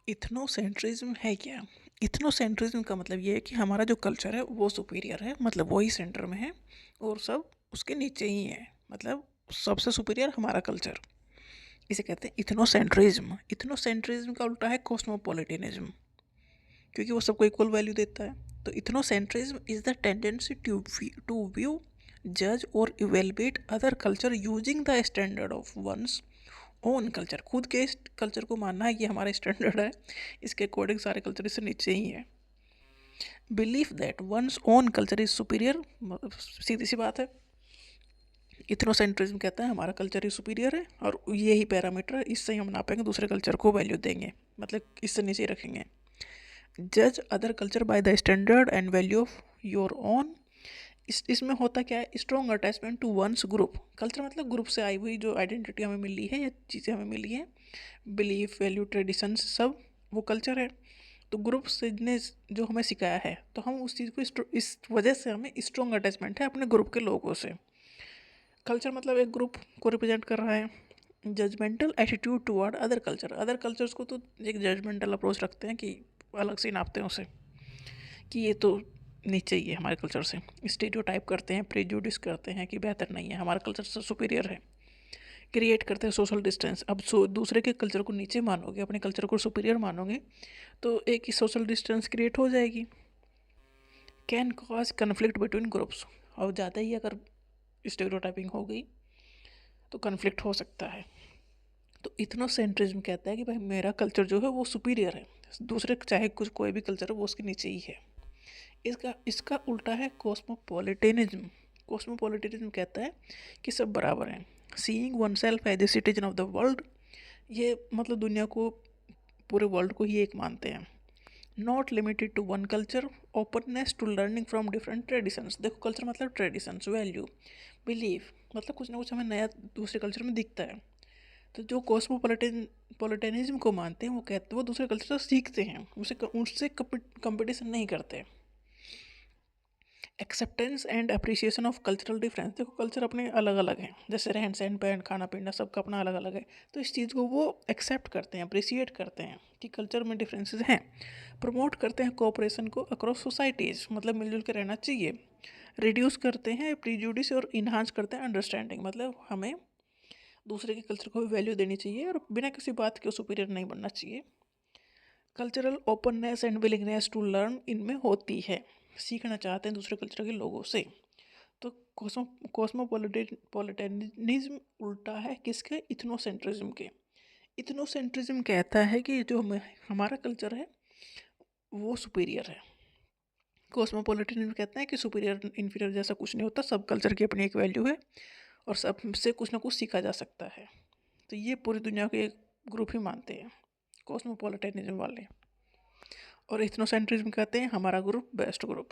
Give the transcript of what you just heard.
इथनोसेंट्रिज्म है क्या? इथनोसेंट्रिज्म का मतलब ये है कि हमारा जो कल्चर है वो सुपीरियर है, मतलब वही सेंटर में है और सब उसके नीचे ही है, मतलब सबसे सुपीरियर हमारा कल्चर। इसे कहते हैं इथनोसेंट्रिज्म। इथनोसेंट्रिज्म का उल्टा है कॉस्मोपॉलिटिनिज्म, क्योंकि वो सबको इक्वल वैल्यू देता है। तो ethnocentrism is the tendency to view, जज और evaluate other culture using the standard of one's own culture. खुद के कल्चर को मानना है कि हमारा स्टैंडर्ड है, इसके अकॉर्डिंग सारे कल्चर इससे नीचे ही है। Believe that one's own culture is superior, सीधी सी बात है। इथनोसेंट्रिज्म कहता है हमारा कल्चर ही सुपीरियर है और यही पैरामीटर है, इससे ही हम नापेंगे, दूसरे कल्चर को वैल्यू देंगे, मतलब इससे नीचे रखेंगे। जज other culture by the standard and value of your own. इसमें होता क्या है, strong attachment to one's group. Culture मतलब ग्रुप से आई हुई जो आइडेंटिटी हमें मिली है या चीज़ें हमें मिली हैं, बिलीफ, वैल्यू, ट्रेडिशंस, सब वो कल्चर है। तो ग्रुप से ने जो हमें सिखाया है, तो हम उस चीज़ को इस वजह से हमें स्ट्रॉन्ग अटैचमेंट है अपने ग्रुप के लोगों से। कल्चर मतलब एक ग्रुप को रिप्रेजेंट कर रहा है। Judgmental attitude toward other culture. Other cultures को तो एक जजमेंटल अप्रोच रखते हैं कि अलग से नापते हैं उसे, कि ये तो नीचे ही है हमारे कल्चर से। स्टीरियोटाइप करते हैं, प्रेजुडिस करते हैं कि बेहतर नहीं है, हमारा कल्चर से सुपीरियर है। क्रिएट करते हैं सोशल डिस्टेंस। अब दूसरे के कल्चर को नीचे मानोगे, अपने कल्चर को सुपीरियर मानोगे, तो एक ही सोशल डिस्टेंस क्रिएट हो जाएगी। Can cause conflict between groups. और ज़्यादा ही अगर स्टीरियोटाइपिंग हो गई तो कन्फ्लिक्ट हो सकता है। तो इथनोसेंट्रिज्म कहता है कि भाई मेरा कल्चर जो है वो सुपीरियर है, दूसरे चाहे कुछ कोई भी कल्चर हो वो उसके नीचे ही है। इसका इसका उल्टा है कॉस्मोपॉलिटेनिज्म। कॉस्मोपॉलिटेनिज्म कहता है कि सब बराबर हैं, seeing one self as a citizen of the world. ये मतलब दुनिया को, पूरे वर्ल्ड को ही एक मानते हैं। Not limited to one culture, openness to learning from different traditions. देखो कल्चर मतलब ट्रेडिशंस, वैल्यू, बिलीफ, मतलब कुछ ना कुछ हमें नया दूसरे कल्चर में दिखता है। तो जो पॉलिटेनिज्म को मानते हैं वो कहते हैं वो दूसरे कल्चर से सीखते हैं, उसे उससे कंपटीशन नहीं करते। Acceptance and appreciation of cultural difference. देखो कल्चर अपने अलग अलग हैं, जैसे रहन सहन, पहन, खाना पीना, सबका अपना अलग अलग है। तो इस चीज़ को वो एक्सेप्ट करते हैं, अप्रिसिएट करते हैं कि कल्चर में डिफरेंसेस हैं। प्रमोट करते हैं कोऑपरेशन को अक्रॉस सोसाइटीज़, मतलब मिलजुल के रहना चाहिए। रिड्यूस करते हैं प्रीजुडिस और इन्हांस करते हैं अंडरस्टैंडिंग, मतलब हमें दूसरे के कल्चर को भी वैल्यू देनी चाहिए और बिना किसी बात के सुपीरियर नहीं बनना चाहिए। Cultural openness and willingness to learn इनमें होती है, सीखना चाहते हैं दूसरे कल्चर के लोगों से। तो कॉस्मोपॉलिटनिज्म उल्टा है किसके, इथनोसेंट्रिज्म के। इथनोसेंट्रिज्म कहता है कि जो हमारा कल्चर है वो सुपीरियर है। कॉस्मोपॉलिटनिज्म कहता है कि सुपीरियर इन्फीरियर जैसा कुछ नहीं होता, सब कल्चर की अपनी एक वैल्यू है और सबसे कुछ ना कुछ सीखा जा सकता है। तो ये पूरी दुनिया के एक ग्रुप ही मानते हैं, कॉस्मोपॉलिटनिज्म वाले। और इथनोसेंट्रिज्म कहते हैं हमारा ग्रुप बेस्ट ग्रुप।